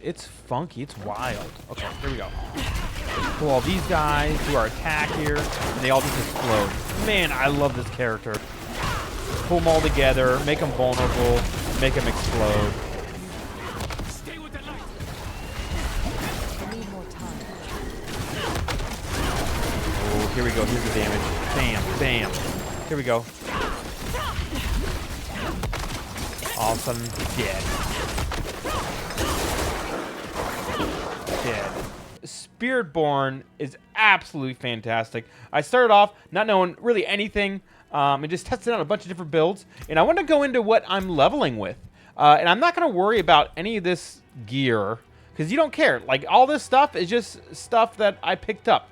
It's funky. It's wild. Okay, here we go. Let's pull all these guys, do our attack here, and they all just explode. Man, I love this character. Pull them all together, make them vulnerable, make them explode. Stay with the light. I need more time. Oh, here we go. Here's the damage. Bam, bam. Here we go. Awesome. Dead. Dead. Spiritborn is absolutely fantastic. I started off not knowing really anything and just tested out a bunch of different builds. And I want to go into what I'm leveling with. And I'm not going to worry about any of this gear because you don't care. Like, all this stuff is just stuff that I picked up.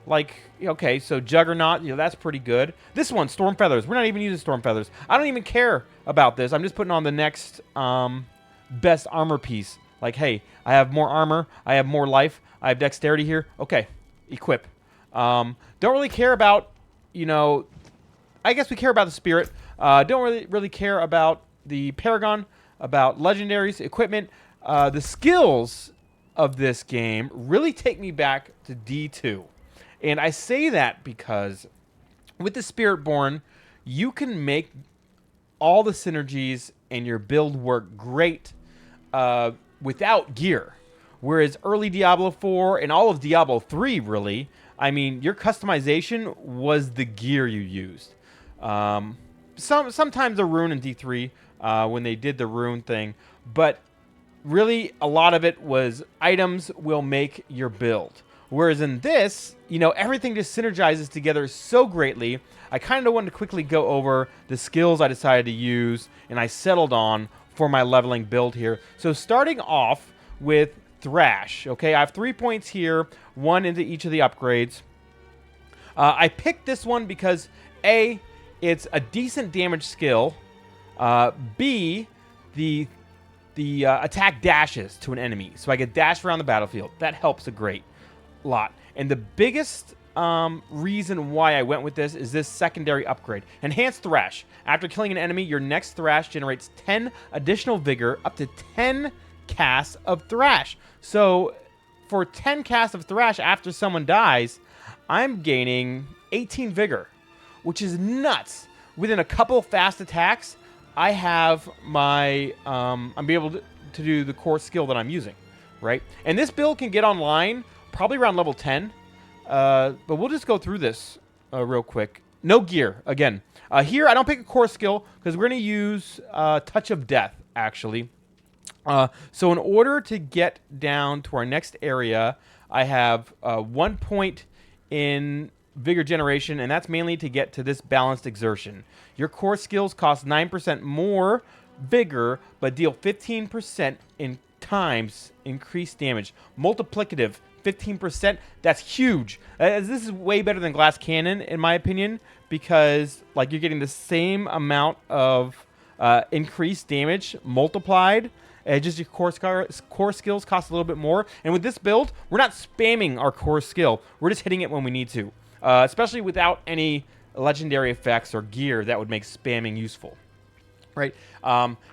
Like, okay, so Juggernaut, that's pretty good. This one, Storm Feathers. We're not even using Storm Feathers. I don't even care about this. I'm just putting on the next best armor piece. Like, hey, I have more armor. I have more life. I have dexterity here. Okay, equip. Don't really care about, I guess we care about the spirit. Don't really care about the Paragon, about legendaries, equipment. The skills of this game really take me back to D2. And I say that because with the Spiritborn, you can make all the synergies and your build work great without gear. Whereas early Diablo 4 and all of Diablo 3, really, I mean, your customization was the gear you used. Sometimes a rune in D3 when they did the rune thing, but really a lot of it was items will make your build. Whereas in this, everything just synergizes together so greatly. I kind of wanted to quickly go over the skills I decided to use and I settled on for my leveling build here. So starting off with Thrash, okay? I have 3 points here, 1 into each of the upgrades. I picked this one because A, it's a decent damage skill. B, the attack dashes to an enemy. So I get dash around the battlefield. That helps a great lot. And the biggest reason why I went with this is this secondary upgrade. Enhanced Thrash. After killing an enemy, your next Thrash generates 10 additional vigor, up to 10 casts of Thrash. So for 10 casts of Thrash after someone dies, I'm gaining 18 vigor, which is nuts. Within a couple fast attacks, I have my, I'm be able to do the core skill that I'm using, right? And this build can get online probably around level 10, but we'll just go through this real quick. No gear, again. Here, I don't pick a core skill because we're going to use Touch of Death, actually. So in order to get down to our next area, I have 1 point in vigor generation, and that's mainly to get to this balanced exertion. Your core skills cost 9% more vigor, but deal 15% in times increased damage. Multiplicative, 15%. That's huge. This is way better than Glass Cannon, in my opinion, because like you're getting the same amount of increased damage multiplied. Just your core skills cost a little bit more. And with this build, we're not spamming our core skill. We're just hitting it when we need to. Especially without any legendary effects or gear that would make spamming useful. Right?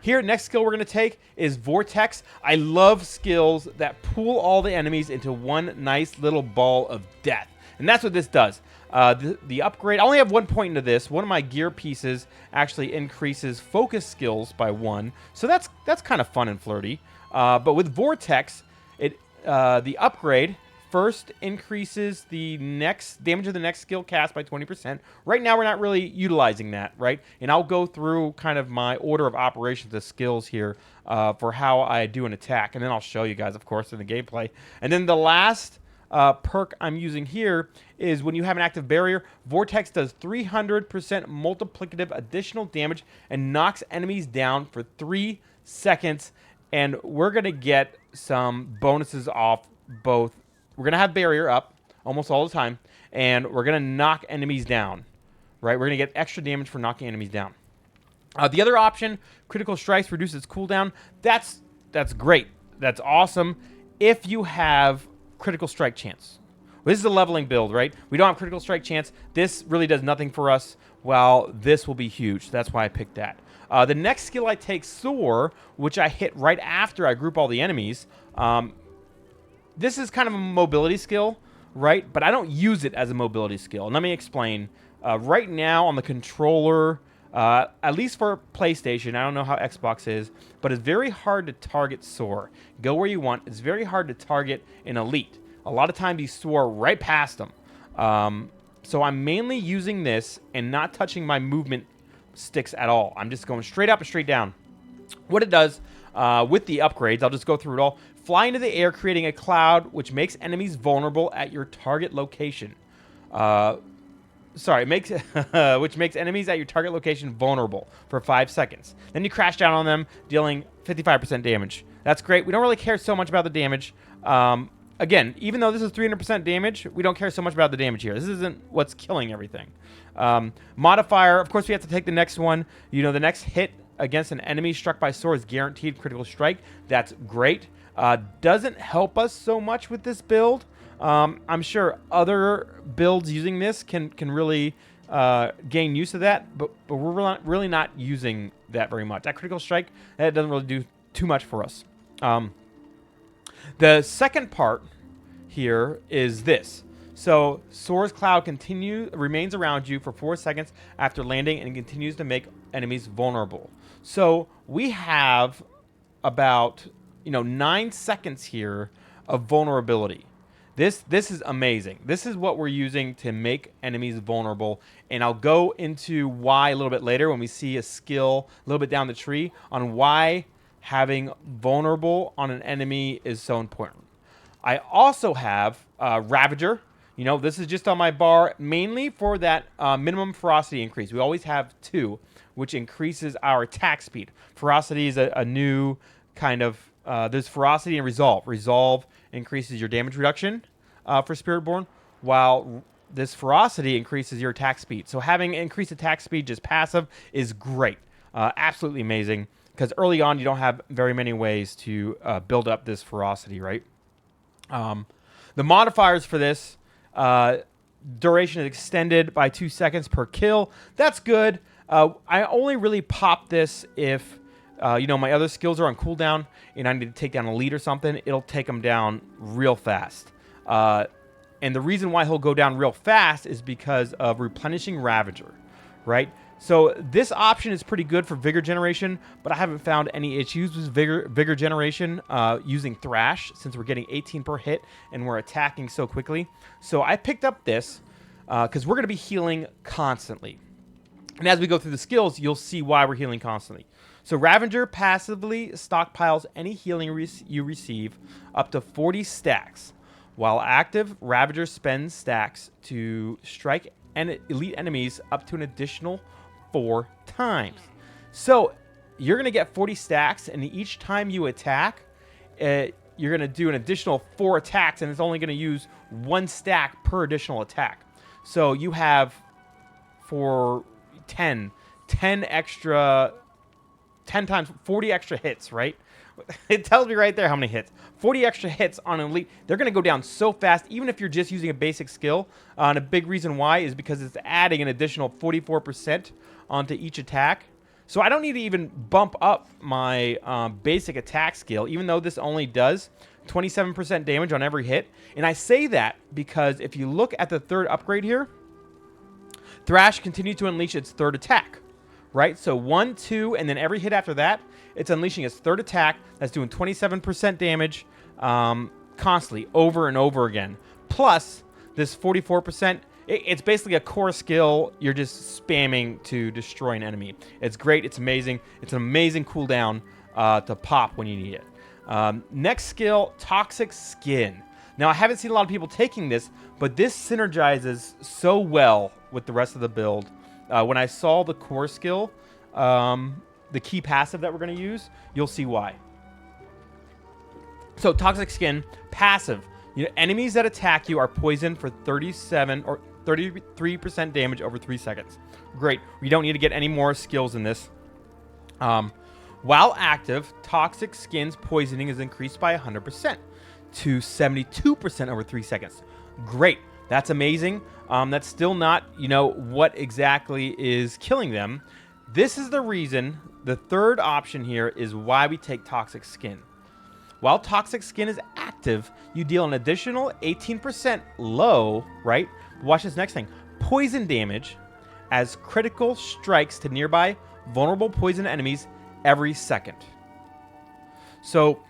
Here, next skill we're going to take is Vortex. I love skills that pool all the enemies into one nice little ball of death. And that's what this does. The upgrade, I only have 1 point into this. One of my gear pieces actually increases focus skills by 1. So that's kind of fun and flirty. But with Vortex, the upgrade first increases the next damage of the next skill cast by 20%. Right now, we're not really utilizing that, right? And I'll go through kind of my order of operations of skills here for how I do an attack. And then I'll show you guys, of course, in the gameplay. And then the last perk I'm using here is when you have an active barrier, Vortex does 300% multiplicative additional damage and knocks enemies down for 3 seconds. And we're going to get some bonuses off both. We're going to have barrier up almost all the time, and we're going to knock enemies down, right? We're going to get extra damage for knocking enemies down. The other option, Critical Strikes, reduces cooldown. That's great. That's awesome if you have Critical Strike chance. This is a leveling build, right? We don't have Critical Strike chance. This really does nothing for us, while this will be huge. That's why I picked that. The next skill I take, Soar, which I hit right after I group all the enemies. This is kind of a mobility skill, right? But I don't use it as a mobility skill. Let me explain. Right now on the controller, at least for PlayStation, I don't know how Xbox is, but it's very hard to target Soar. Go where you want. It's very hard to target an Elite. A lot of times you soar right past them. So I'm mainly using this and not touching my movement sticks at all. I'm just going straight up and straight down. What it does with the upgrades, I'll just go through it all. Fly into the air, creating a cloud, which makes enemies vulnerable at your target location. Sorry, which makes enemies at your target location vulnerable for 5 seconds. Then you crash down on them, dealing 55% damage. That's great. We don't really care so much about the damage. Again, even though this is 300% damage, we don't care so much about the damage here. This isn't what's killing everything. Modifier, of course, we have to take the next one. You know, the next hit against an enemy struck by sword is guaranteed critical strike. That's great. Doesn't help us so much with this build. I'm sure other builds using this can really gain use of that, but we're really not using that very much. That critical strike, that doesn't really do too much for us. The second part here is this. So Soar's Cloud remains around you for 4 seconds after landing and continues to make enemies vulnerable. So we have about 9 seconds here of vulnerability. This is amazing. This is what we're using to make enemies vulnerable, and I'll go into why a little bit later when we see a skill a little bit down the tree on why having vulnerable on an enemy is so important. I also have Ravager. This is just on my bar mainly for that minimum ferocity increase. We always have 2, which increases our attack speed. Ferocity is a new kind of... there's ferocity and resolve. Resolve increases your damage reduction for Spiritborn, while this ferocity increases your attack speed. So having increased attack speed just passive is great. Absolutely amazing. Because early on, you don't have very many ways to build up this ferocity, right? The modifiers for this, duration is extended by 2 seconds per kill. That's good. I only really pop this if, my other skills are on cooldown and I need to take down a lead or something. It'll take them down real fast. And the reason why he'll go down real fast is because of replenishing Ravager, right? So this option is pretty good for Vigor Generation, but I haven't found any issues with Vigor Generation using Thrash, since we're getting 18 per hit and we're attacking so quickly. So I picked up this because we're going to be healing constantly. And as we go through the skills, you'll see why we're healing constantly. So Ravager passively stockpiles any healing you receive up to 40 stacks. While active, Ravager spends stacks to strike elite enemies up to an additional 4 times. So you're going to get 40 stacks, and each time you attack, you're going to do an additional 4 attacks, and it's only going to use 1 stack per additional attack. So you have for 10 extra, 10 times 40 extra hits, right? It tells me right there how many hits. 40 extra hits on an elite. They're going to go down so fast, even if you're just using a basic skill. And a big reason why is because it's adding an additional 44% onto each attack. So I don't need to even bump up my basic attack skill, even though this only does 27% damage on every hit. And I say that because if you look at the third upgrade here, Thrash continues to unleash its third attack, right? So 1, 2, and then every hit after that, it's unleashing its third attack that's doing 27% damage constantly, over and over again. Plus, this 44%, it's basically a core skill you're just spamming to destroy an enemy. It's great. It's amazing. It's an amazing cooldown to pop when you need it. Next skill, Toxic Skin. Now, I haven't seen a lot of people taking this, but this synergizes so well with the rest of the build. When I saw the core skill, the key passive that we're going to use, you'll see why. So Toxic Skin, passive. Enemies that attack you are poisoned for 37 or 33% damage over 3 seconds. Great. We don't need to get any more skills in this. While active, Toxic Skin's poisoning is increased by 100% to 72% over 3 seconds. Great. That's amazing. That's still not, what exactly is killing them. This is the reason the third option here is why we take Toxic Skin. While Toxic Skin is active, you deal an additional 18% low, right? Watch this next thing. Poison damage as critical strikes to nearby vulnerable poison enemies every second. So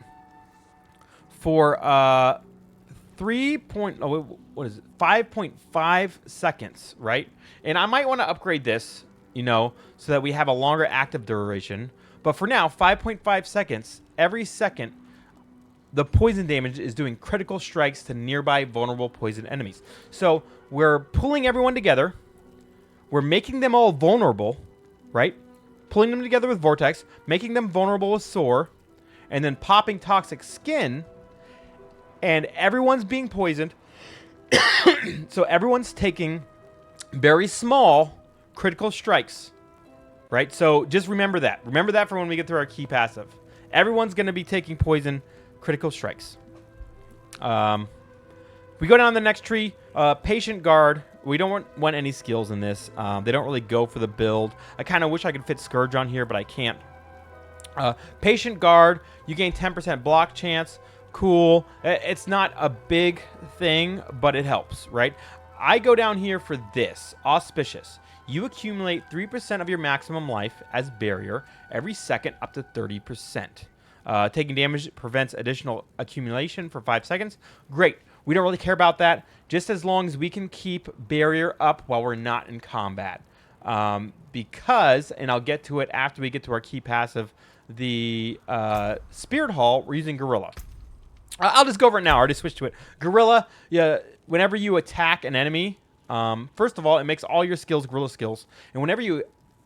for 5.5 seconds, right? And I might want to upgrade this, you know, so that we have a longer active duration. But for now, 5.5 seconds, every second, the poison damage is doing critical strikes to nearby vulnerable poison enemies. So we're pulling everyone together. We're making them all vulnerable, right? Pulling them together with Vortex, making them vulnerable with Soar, and then popping Toxic Skin, and everyone's being poisoned. So everyone's taking very small critical strikes, right? So just remember that. Remember that for when we get through our key passive. Everyone's going to be taking poison critical strikes. We go down the next tree. Patient Guard. We don't want any skills in this. They don't really go for the build. I kind of wish I could fit Scourge on here, but I can't. Patient Guard. You gain 10% block chance. Cool. It's not a big thing, but it helps, right? I go down here for this. Auspicious. You accumulate 3% of your maximum life as barrier every second up to 30%. Taking damage prevents additional accumulation for 5 seconds. Great. We don't really care about that, just as long as we can keep barrier up while we're not in combat. Because, and I'll get to it after we get to our key passive, the Spirit Hall, we're using Gorilla. I'll just go over it now. I already switched to it. Gorilla, yeah, whenever you attack an enemy, first of all, it makes all your skills Gorilla skills. And whenever you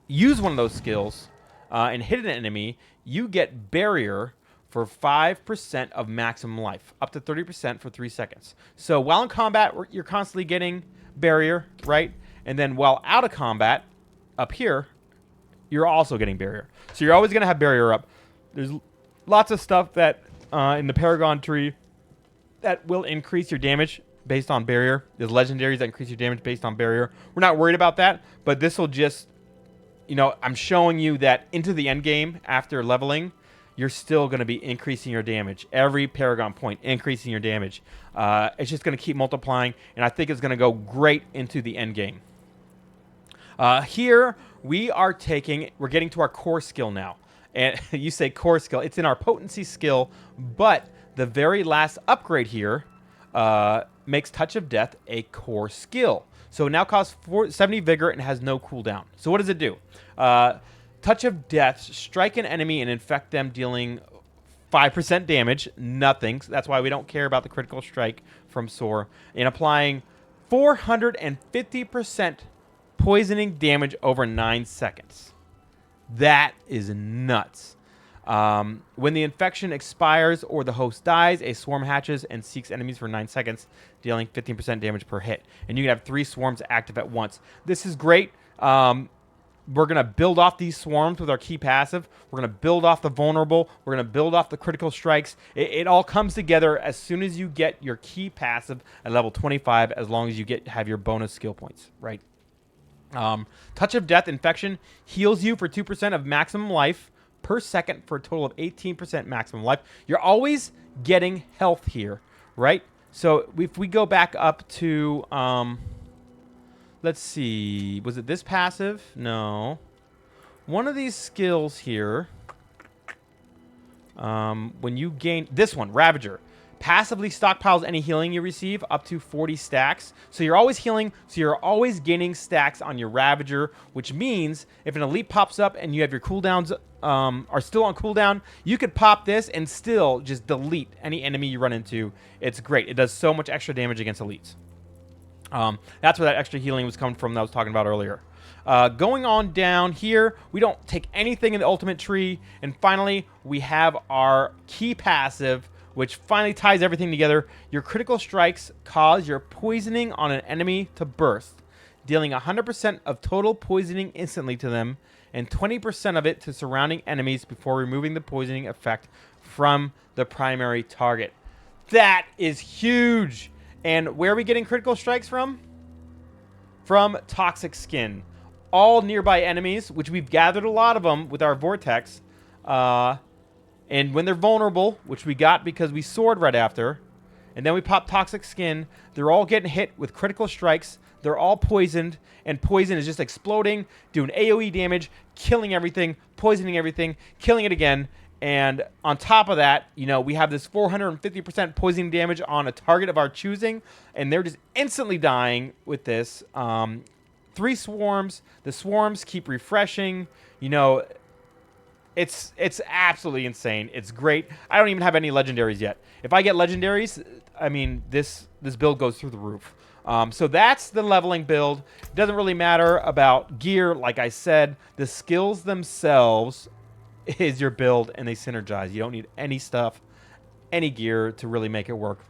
use one of those skills and hit an enemy, you get barrier for 5% of maximum life, up to 30% for 3 seconds. So while in combat, you're constantly getting barrier, right? And then while out of combat, up here, you're also getting barrier. So you're always going to have barrier up. There's lots of stuff that in the Paragon tree that will increase your damage based on barrier. There's legendaries that increase your damage based on barrier. We're not worried about that, but this will just, you know, I'm showing you that into the end game after leveling, you're still going to be increasing your damage. Every Paragon point, increasing your damage. It's just going to keep multiplying, and I think it's going to go great into the end game. Here, we're getting to our core skill now. And you say core skill. It's in our potency skill, but the very last upgrade here makes Touch of Death a core skill. So it now costs 70 vigor and has no cooldown. So what does it do? Touch of Death, strike an enemy and infect them, dealing 5% damage. Nothing. So that's why we don't care about the critical strike from Soar. And applying 450% poisoning damage over 9 seconds. That is nuts. When the infection expires or the host dies, a swarm hatches and seeks enemies for 9 seconds, dealing 15% damage per hit. And you can have 3 swarms active at once. This is great. We're going to build off these swarms with our key passive. We're going to build off the vulnerable. We're going to build off the critical strikes. It all comes together as soon as you get your key passive at level 25, as long as you have your bonus skill points, right? Touch of Death Infection heals you for 2% of maximum life per second for a total of 18% maximum life. You're always getting health here, right? So if we go back up to... let's see. Was it this passive? No. One of these skills here. When you gain... This one, Ravager. Passively stockpiles any healing you receive up to 40 stacks. So you're always healing. So you're always gaining stacks on your Ravager. Which means if an elite pops up and you have your cooldowns are still on cooldown, you could pop this and still just delete any enemy you run into. It's great. It does so much extra damage against elites. That's where that extra healing was coming from that I was talking about earlier. Going on down here, we don't take anything in the ultimate tree. And finally, we have our key passive, which finally ties everything together. Your critical strikes cause your poisoning on an enemy to burst, dealing 100% of total poisoning instantly to them, and 20% of it to surrounding enemies before removing the poisoning effect from the primary target. That is huge! And where are we getting critical strikes from? From Toxic Skin. all nearby enemies, which we've gathered a lot of them with our vortex. And when they're vulnerable, which we got because we soared right after, and then we pop toxic skin, they're all getting hit with critical strikes. They're all poisoned, and poison is just exploding, doing AoE damage, killing everything, poisoning everything, killing it again. And on top of that, you know, we have this 450% poisoning damage on a target of our choosing, and they're just instantly dying with this. 3 swarms. The swarms keep refreshing. You know, it's absolutely insane. It's great. I don't even have any legendaries yet. If I get legendaries, I mean, this build goes through the roof. So that's the leveling build. It doesn't really matter about gear. Like I said, the skills themselves is your build, and they synergize. You don't need any stuff, any gear to really make it work.